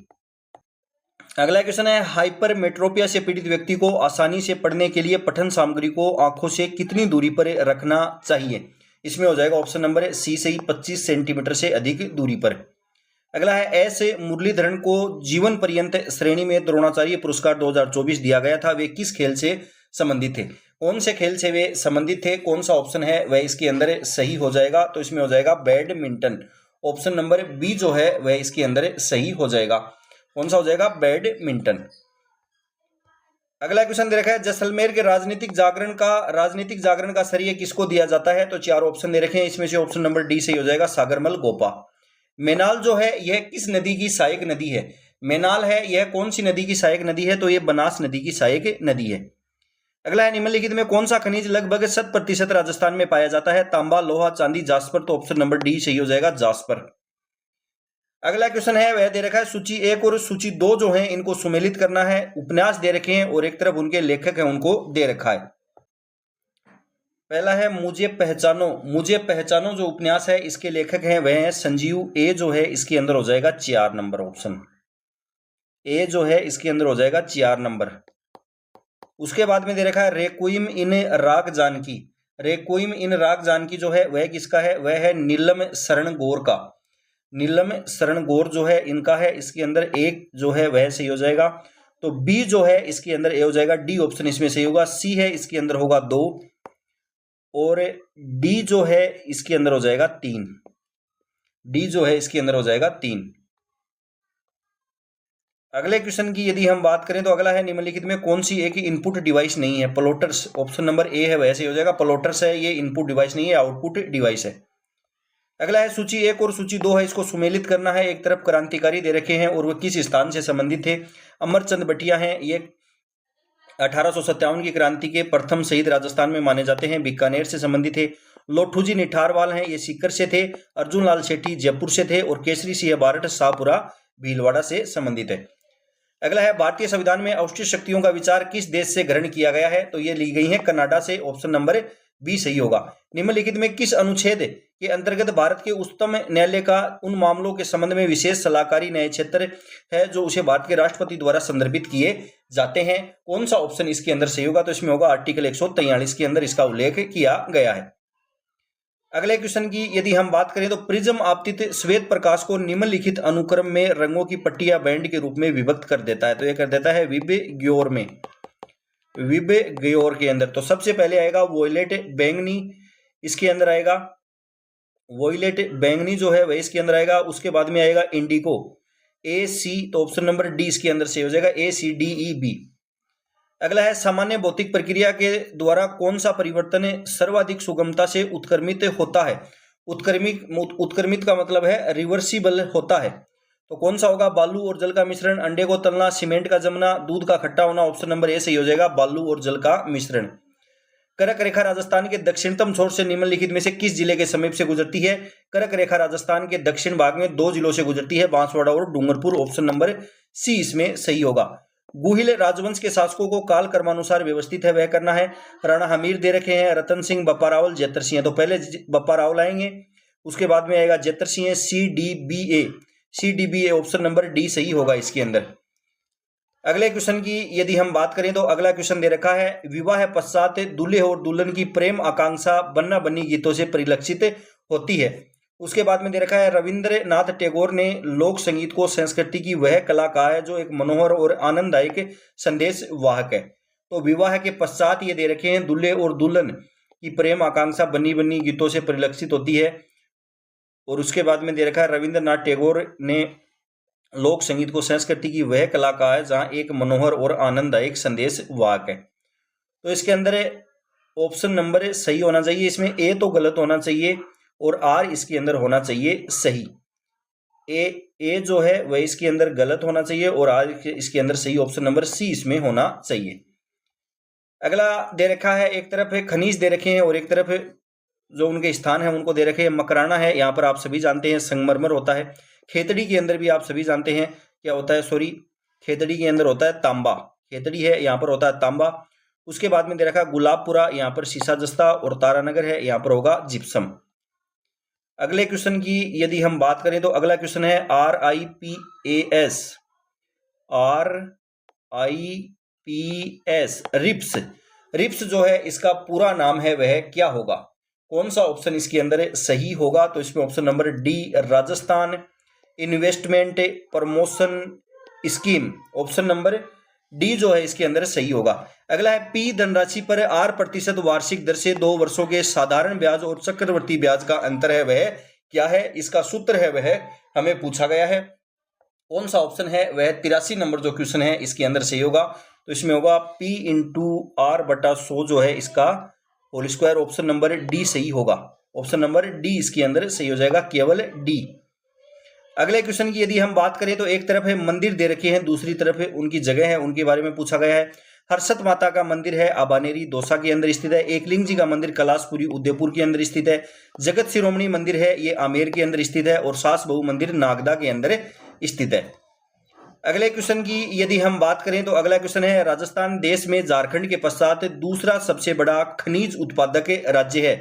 अगला क्वेश्चन है, हाइपरमेट्रोपिया से पीड़ित व्यक्ति को आसानी से पढ़ने के लिए पठन सामग्री को आंखों से कितनी दूरी पर रखना चाहिए? इसमें हो जाएगा ऑप्शन नंबर सी सही, 25 सेंटीमीटर से अधिक दूरी पर। अगला है, ऐसे मुरलीधरन को जीवन पर्यंत श्रेणी में द्रोणाचार्य पुरस्कार 2024 दिया गया था, वे किस खेल से संबंधित थे? कौन से खेल से वे संबंधित थे? कौन सा ऑप्शन है वह इसके अंदर सही हो जाएगा? तो इसमें हो जाएगा बैडमिंटन, ऑप्शन नंबर बी जो है वह इसके अंदर सही हो जाएगा। कौन सा हो जाएगा? बैडमिंटन। अगला क्वेश्चन दे रखा है, जैसलमेर के राजनीतिक जागरण का श्रेय किसको दिया जाता है? तो चार ऑप्शन दे रखे हैं, इसमें से ऑप्शन नंबर डी सही हो जाएगा, सागरमल गोपा। मेनाल जो है यह किस नदी की सहायक नदी है? मेनाल है यह कौन सी नदी की सहायक नदी है? तो यह बनास नदी की सहायक नदी है। अगला है, निम्नलिखित में कौन सा खनिज लगभग 100% राजस्थान में पाया जाता है? तांबा, लोहा, चांदी, जास्पर। तो ऑप्शन नंबर डी सही हो जाएगा, जास्पर। अगला क्वेश्चन है वह दे रखा है, सूची 1 और सूची 2 जो है इनको सुमेलित करना है। उपन्यास दे रखे हैं और एक तरफ उनके लेखक है उनको दे रखा है। पहला है मुझे पहचानो जो उपन्यास है इसके लेखक हैं वह है संजीव। ए जो है इसके अंदर हो जाएगा 4 नंबर ऑप्शन ए जो है इसके अंदर हो जाएगा 4 नंबर। उसके बाद में दे रखा है रेक्विम इन राग जानकी जो है वह किसका है? वह है नीलम शरण गौर का। नीलम शरण गौर जो है इनका है, इसके अंदर एक जो है वह सही हो जाएगा। तो बी जो है इसके अंदर ए हो जाएगा, डी ऑप्शन इसमें सही होगा। सी है इसके अंदर होगा 2 और डी जो है इसके अंदर हो जाएगा 3। डी जो है इसके अंदर हो जाएगा 3। अगले क्वेश्चन की यदि हम बात करें तो अगला है, निम्नलिखित में कौन सी एक इनपुट डिवाइस नहीं है? प्लॉटर्स, ऑप्शन नंबर ए है वैसे हो जाएगा, प्लॉटर्स है ये इनपुट डिवाइस नहीं है, आउटपुट डिवाइस है। अगला है, सूची 1 और सूची 2 है इसको सुमेलित करना है। एक तरफ क्रांतिकारी दे रखे हैं और वह किस स्थान से संबंधित थे? अमरचंद बटिया हैं, ये 1857 की क्रांति के प्रथम शहीद राजस्थान में माने जाते हैं, बीकानेर से संबंधित थे। लोठूजी निठारवाल हैं, ये सीकर से थे। अर्जुन लाल सेठी जयपुर से थे और केसरी सिंह बारठ शाहपुरा भीलवाड़ा से संबंधित है। अगला है, भारतीय संविधान में औष्टिक शक्तियों का विचार किस देश से ग्रहण किया गया है? तो ये ली गई है कनाडा से, ऑप्शन नंबर बी सही होगा। निम्नलिखित में किस अनुच्छेद के अंतर्गत भारत के उच्चतम न्यायालय का उन मामलों के संबंध में विशेष सलाहकारी न्याय क्षेत्र है जो उसे भारत के राष्ट्रपति द्वारा संदर्भित किए जाते हैं? कौन सा ऑप्शन इसके अंदर सही होगा? तो इसमें होगा आर्टिकल 143 के अंदर इसका उल्लेख किया गया है। अगले क्वेश्चन की यदि हम बात करें तो प्रिज्म आपतित श्वेत प्रकाश को निम्नलिखित अनुक्रम में रंगों की पट्टी या बैंड के रूप में विभक्त कर देता है? तो यह कर देता है विबग्योर में, विबग्योर के अंदर। तो सबसे पहले आएगा वोयलेट बैंगनी, इसके अंदर आएगा वोयलेट बैंगनी जो है वह इसके अंदर आएगा। उसके बाद में आएगा इंडिको, AC, तो ऑप्शन नंबर डी इसके अंदर से हो जाएगा, ACDEB। अगला है, सामान्य भौतिक प्रक्रिया के द्वारा कौन सा परिवर्तन सर्वाधिक सुगमता से उत्क्रमित होता है? उत्क्रमित का मतलब है रिवर्सिबल होता है। तो कौन सा होगा? बालू और जल का मिश्रण, अंडे को तलना, सीमेंट का जमना, दूध का खट्टा होना। ऑप्शन नंबर ए सही हो जाएगा, बालू और जल का मिश्रण। करक रेखा राजस्थान के दक्षिणतम छोर से निम्नलिखित में से किस जिले के समीप से गुजरती है? करक रेखा राजस्थान के दक्षिण भाग में 2 जिलों से गुजरती है, बांसवाड़ा और डूंगरपुर। ऑप्शन नंबर सी इसमें सही होगा। गुहिल राजवंश के शासकों को काल कर्मानुसार व्यवस्थित है वह करना है। राणा हमीर दे रखे हैं, रतन सिंह, बप्पा रावल, जेतर सिंह। तो पहले बप्पा रावल आएंगे, उसके बाद में आएगा Jetar Singh. CDBA option number D सही होगा इसके अंदर। अगले क्वेश्चन की यदि हम बात करें तो अगला क्वेश्चन दे रखा है, विवाह पश्चात दूल्हे और दुल्हन की प्रेम आकांक्षा बन्ना बन्नी गीतों से परिलक्षित होती है। उसके बाद में दे रखा है, रविंद्रनाथ टैगोर ने लोक संगीत को संस्कृति की वह कला कहा है जो एक मनोहर और आनंददायक संदेश वाहक है। तो विवाह के पश्चात ये दे रखे हैं, दूल्हे और दुल्हन की प्रेम आकांक्षा बन्नी बन्नी गीतों से परिलक्षित होती है। और उसके बाद में दे रखा है, रविंद्रनाथ टैगोर ने लोक संगीत को संस्कृति की वह कला का है जहां एक मनोहर और आनंददायक संदेश वाक है। तो इसके अंदर ऑप्शन नंबर सही होना चाहिए। इसमें ए तो गलत होना चाहिए और आर इसके अंदर होना चाहिए सही। ए जो है वह इसके अंदर गलत होना चाहिए और आर इसके अंदर सही, ऑप्शन नंबर सी इसमें होना चाहिए। अगला दे रखा है, एक तरफ है खनिज दे रखे हैं और एक तरफ जो उनके स्थान है उनको दे रखे हैं। मकराना है, यहाँ पर आप सभी जानते हैं संगमरमर होता है। खेतड़ी के अंदर भी आप सभी जानते हैं क्या होता है, सॉरी खेतड़ी के अंदर होता है तांबा। खेतड़ी है, यहाँ पर होता है तांबा। उसके बाद में दे रखा है गुलाबपुरा, यहाँ पर शीशा जस्ता, और तारानगर है, यहाँ पर होगा जिप्सम। अगले क्वेश्चन की यदि हम बात करें तो अगला क्वेश्चन है RIPAS, RIPS रिप्स। रिप्स जो है इसका पूरा नाम है वह क्या होगा? कौन सा ऑप्शन इसके अंदर सही होगा? तो इसमें option number D Rajasthan investment promotion scheme, option number D जो है इसके अंदर सही होगा। अगला है पी धनराशि पर 8% वार्षिक दर से 2 वर्षों के साधारण ब्याज और चक्रवृद्धि ब्याज का अंतर है वह क्या है? इसका सूत्र है वह हमें पूछा गया है। कौन सा ऑप्शन है वह 83 नंबर जो क्वेश्चन है इसके अंदर सही होगा। तो इसमें होगा P इंटू R बटा 100 जो है इसका whole square, option number D सही होगा। ऑप्शन नंबर डी इसके अंदर सही हो जाएगा, केवल डी। अगले क्वेश्चन की यदि हम बात करें तो एक तरफ है मंदिर दे रखे हैं, दूसरी तरफ है उनकी जगह है, उनके बारे में पूछा गया है। हर्षद माता का मंदिर है आबानेरी दौसा के अंदर स्थित है। एकलिंग जी का मंदिर कैलाशपुरी उदयपुर के अंदर स्थित है। जगत शिरोमणि मंदिर है ये आमेर के अंदर स्थित है और सास बहु मंदिर नागदा के अंदर स्थित है। अगले क्वेश्चन की यदि हम बात करें तो अगला क्वेश्चन है राजस्थान देश में झारखंड के पश्चात दूसरा सबसे बड़ा खनिज उत्पादक राज्य है।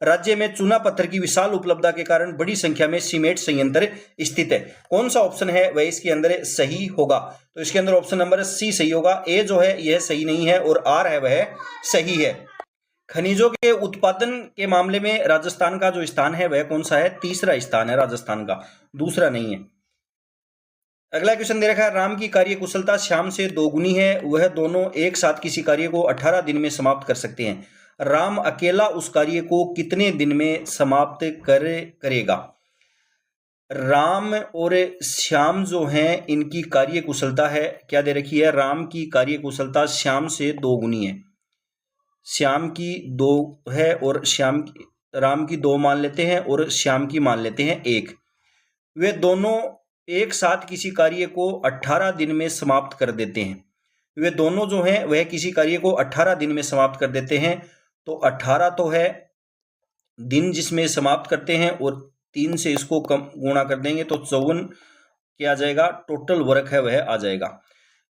राज्य में चूना पत्थर की विशाल उपलब्धता के कारण बड़ी संख्या में सीमेंट संयंत्र स्थित है। कौन सा ऑप्शन है वह इसके अंदर सही होगा? तो इसके अंदर ऑप्शन नंबर सी सही होगा। ए जो है यह सही नहीं है और आर है वह सही है। खनिजों के उत्पादन के मामले में राजस्थान का जो स्थान है वह कौन सा है? तीसरा स्थान है राजस्थान का, दूसरा नहीं है। अगला क्वेश्चन दे रखा है राम की कार्य कुशलता श्याम से दोगुनी है, वह दोनों एक साथ किसी कार्य को 18 दिन में समाप्त कर सकते हैं। राम अकेला उस कार्य को कितने दिन में समाप्त करेगा? राम और श्याम जो हैं इनकी कार्य कुशलता है क्या दे रखी है? राम की कार्य कुशलता श्याम से दोगुनी है। श्याम की 2 है और राम की 2 मान लेते हैं और श्याम की मान लेते हैं 1। वे दोनों एक साथ किसी कार्य को 18 दिन में समाप्त कर देते हैं। वे दोनों जो हैं वह किसी कार्य को 18 दिन में समाप्त कर देते हैं। तो 18 तो है दिन जिसमें समाप्त करते हैं और 3 से इसको कम गुणा कर देंगे तो 54 क्या आ जाएगा? टोटल वर्क है वह आ जाएगा।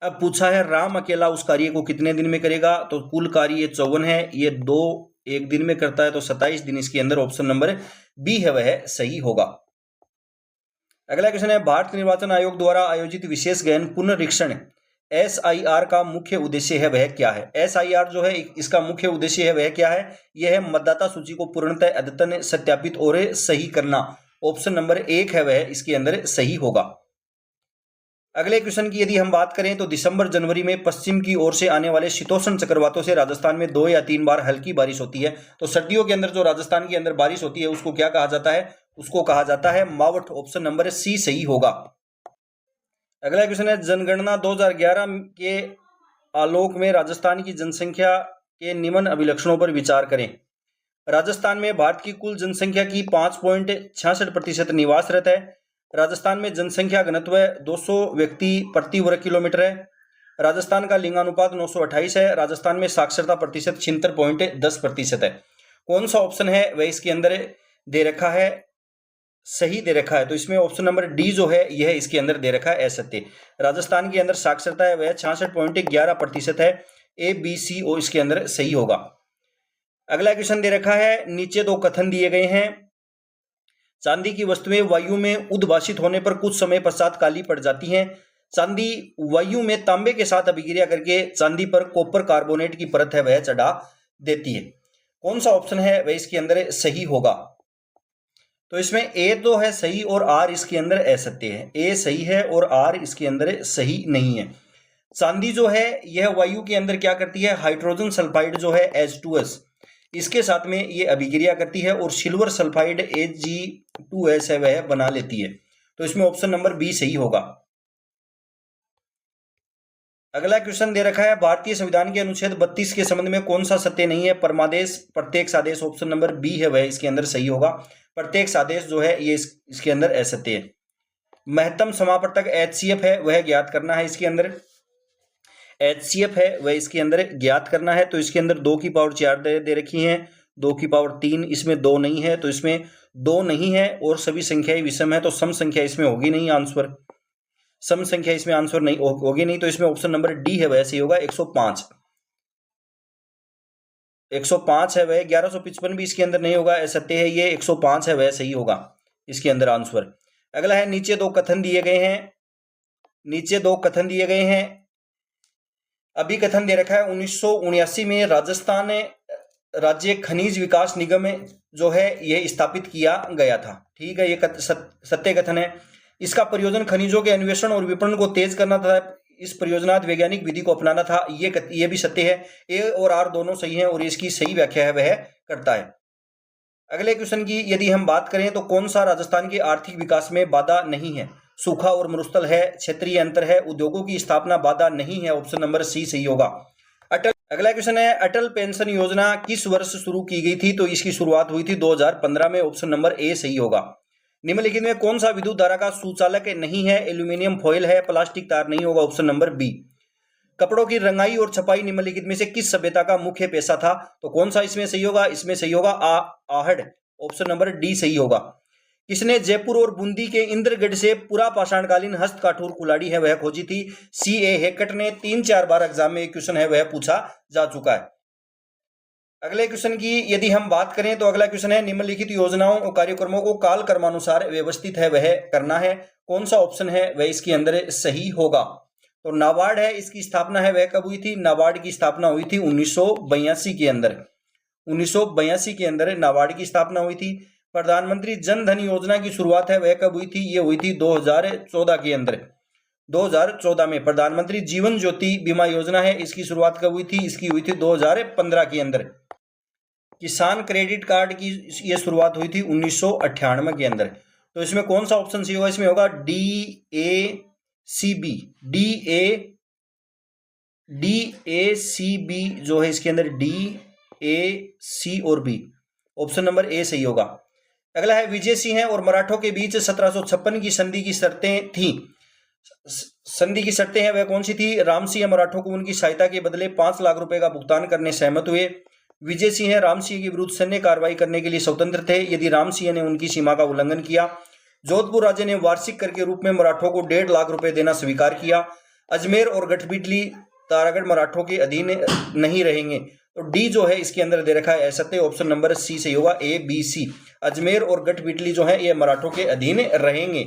अब पूछा है राम अकेला उस कार्य को कितने दिन में करेगा? तो कुल कार्य ये 54 है, ये 2 एक दिन में करता है तो 27 दिन इसके अंदर ऑप्शन नंबर बी है वह सही होगा। अगला क्वेश्चन है भारत निर्वाचन आयोग द्वारा आयोजित विशेष गहन पुनरीक्षण SIR का मुख्य उद्देश्य है वह क्या है? SIR जो है इसका मुख्य उद्देश्य है वह क्या है? यह है मतदाता सूची को पूर्णतः अद्यतन सत्यापित और सही करना। ऑप्शन नंबर 1 है वह इसके अंदर सही होगा। अगले क्वेश्चन की यदि हम बात करें तो दिसंबर जनवरी में पश्चिम की ओर से आने वाले शीतोष्ण चक्रवातों से राजस्थान में 2 या 3 बार हल्की बारिश होती है। तो सर्दियों के अंदर जो राजस्थान के अंदर बारिश होती है उसको क्या कहा जाता है? उसको कहा जाता है मावठ। ऑप्शन नंबर सी सही होगा। अगला क्वेश्चन है जनगणना 2011 के आलोक में राजस्थान की जनसंख्या के निम्न अभिलक्षणों पर विचार करें। राजस्थान में भारत की कुल जनसंख्या की 5.66% निवासरत है। राजस्थान में जनसंख्या घनत्व 200 व्यक्ति प्रति वर्ग किलोमीटर है। राजस्थान का लिंगानुपात 928 है। राजस्थान में साक्षरता प्रतिशत 76.10% है। कौन सा ऑप्शन है वह इसके अंदर दे रखा है? सही दे रखा है। तो इसमें ऑप्शन नंबर डी जो है यह इसके अंदर दे रखा है असत्य। राजस्थान के अंदर साक्षरता है वह 66.11% है। ABCO इसके अंदर सही होगा। अगला क्वेश्चन दे रखा है नीचे 2 कथन दिए गए हैं। चांदी की वस्तुएं वायु में उद्भासित होने पर कुछ समय पश्चात काली पड़ जाती हैं। चांदी वायु में तांबे के साथ अभिक्रिया करके चांदी पर कॉपर कार्बोनेट की परत है वह चढ़ा देती है। कौन सा ऑप्शन है वह इसके अंदर सही होगा? तो इसमें ए तो है सही और आर इसके अंदर असत्य है। ए सही है और आर इसके अंदर सही नहीं है। चांदी जो है यह वायु के अंदर क्या करती है? हाइड्रोजन सल्फाइड जो है H2S इसके साथ में ये अभिक्रिया करती है और सिल्वर सल्फाइड Ag2S है वह बना लेती है। तो इसमें ऑप्शन नंबर बी सही होगा। अगला क्वेश्चन दे रखा है, भारतीय संविधान के अनुच्छेद 32 के संबंध में कौन सा सत्य नहीं है? परमादेश, प्रत्यक्ष आदेश। ऑप्शन नंबर बी है वह इसके अंदर सही होगा। प्रत्यक्ष आदेश जो है ये इसके अंदर असत्य है। महत्तम समापवर्तक HCF है वह ज्ञात करना है। इसके अंदर HCF है वह इसके अंदर ज्ञात करना है। तो इसके अंदर 2 की पावर 4 दे रखी है, 2 की पावर 3, इसमें 2 नहीं है, तो इसमें 2 नहीं है और सभी संख्याएं विषम है, तो सम संख्या इसमें होगी नहीं आंसर। सम संख्या इसमें आंसर नहीं होगी नहीं, तो इसमें ऑप्शन नंबर डी है वह सही होगा। 105 है वह। 1155 भी इसके अंदर नहीं होगा, असत्य है ये। 105 है वह सही होगा इसके अंदर आंसर। अगला है, नीचे दो कथन दिए गए हैं। अभी कथन दे रखा है 1979 में राजस्थान राज्य खनिज विकास निगम जो है यह स्थापित किया गया था। ठीक है, ये सत्य कथन है। इसका प्रयोजन खनिजों के अन्वेषण और विपणन को तेज करना था। इस परियोजनात वैज्ञानिक विधि को अपनाना था। ये भी सत्य है। ए और आर दोनों सही हैं और इसकी सही व्याख्या है वह करता है। अगले क्वेश्चन की यदि हम बात करें तो कौन सा राजस्थान के आर्थिक विकास में बाधा नहीं है? सूखा और मरुस्थल है, क्षेत्रीय अंतर है, उद्योगों की स्थापना बाधा नहीं है। ऑप्शन नंबर सी सही होगा। अगला क्वेश्चन है, अटल पेंशन योजना किस वर्ष शुरू की गई थी? तो इसकी शुरुआत हुई थी 2015 में। ऑप्शन नंबर ए सही होगा। निम्नलिखित में कौन सा विद्युत धारा का सुचालक नहीं है? एल्यूमिनियम फॉयल है, प्लास्टिक तार नहीं होगा। Option number B. कपड़ों की रंगाई और छपाई निम्नलिखित में से किस सभ्यता का मुख्य पेशा था? तो कौन सा इसमें सही होगा? इसमें सही होगा आहड़। ऑप्शन नंबर डी सही होगा। किसने जयपुर और बूंदी के इंद्रगढ़ से पूरा पाषाणकालीन हस्त काठोर कुल्हाड़ी है वह खोजी थी? C.A. हेकट ने। 3-4 बार एग्जाम में क्वेश्चन है वह पूछा जा चुका है। अगले क्वेश्चन की यदि हम बात करें तो अगला क्वेश्चन है, निम्नलिखित योजनाओं और कार्यक्रमों को काल क्रमानुसार व्यवस्थित है वह करना है। कौन सा ऑप्शन है वह इसके अंदर सही होगा? तो नाबार्ड है, इसकी स्थापना है वह कब हुई थी? नाबार्ड की स्थापना हुई थी 1982 के अंदर। 1982 के अंदर नाबार्ड की स्थापना हुई थी। प्रधानमंत्री जन धन योजना की शुरुआत है वह कब हुई थी? ये हुई थी 2014 के अंदर। 2014 में। प्रधानमंत्री जीवन ज्योति बीमा योजना है, इसकी शुरुआत कब हुई थी? इसकी हुई थी 2015 के अंदर। किसान क्रेडिट कार्ड की ये शुरुआत हुई थी 1998 के अंदर। तो इसमें कौन सा ऑप्शन सी होगा? इसमें होगा DACB। DACB जो है इसके अंदर DAC और B। ऑप्शन नंबर ए सही होगा। अगला है, विजय सिंह और मराठों के बीच 1756 की संधि की शर्तें थी। संधि की शर्तें हैं वह कौन सी थी? राम सिंह मराठों को उनकी सहायता के बदले 5 लाख रुपए का भुगतान करने सहमत हुए। विजय सिंह राम सिंह के विरुद्ध सैन्य कार्रवाई करने के लिए स्वतंत्र थे यदि राम सिंह ने उनकी सीमा का उल्लंघन किया। जोधपुर राज्य ने वार्षिक कर के रूप में मराठों को 1.5 लाख रुपए देना स्वीकार किया। अजमेर और गठबिटली तारागढ़ मराठों के अधीन नहीं रहेंगे। तो डी जो है इसके अंदर दे रखा है असत्य। ऑप्शन नंबर सी सही होगा। A, B, C। अजमेर और गठबिटली जो है ये मराठों के अधीन रहेंगे।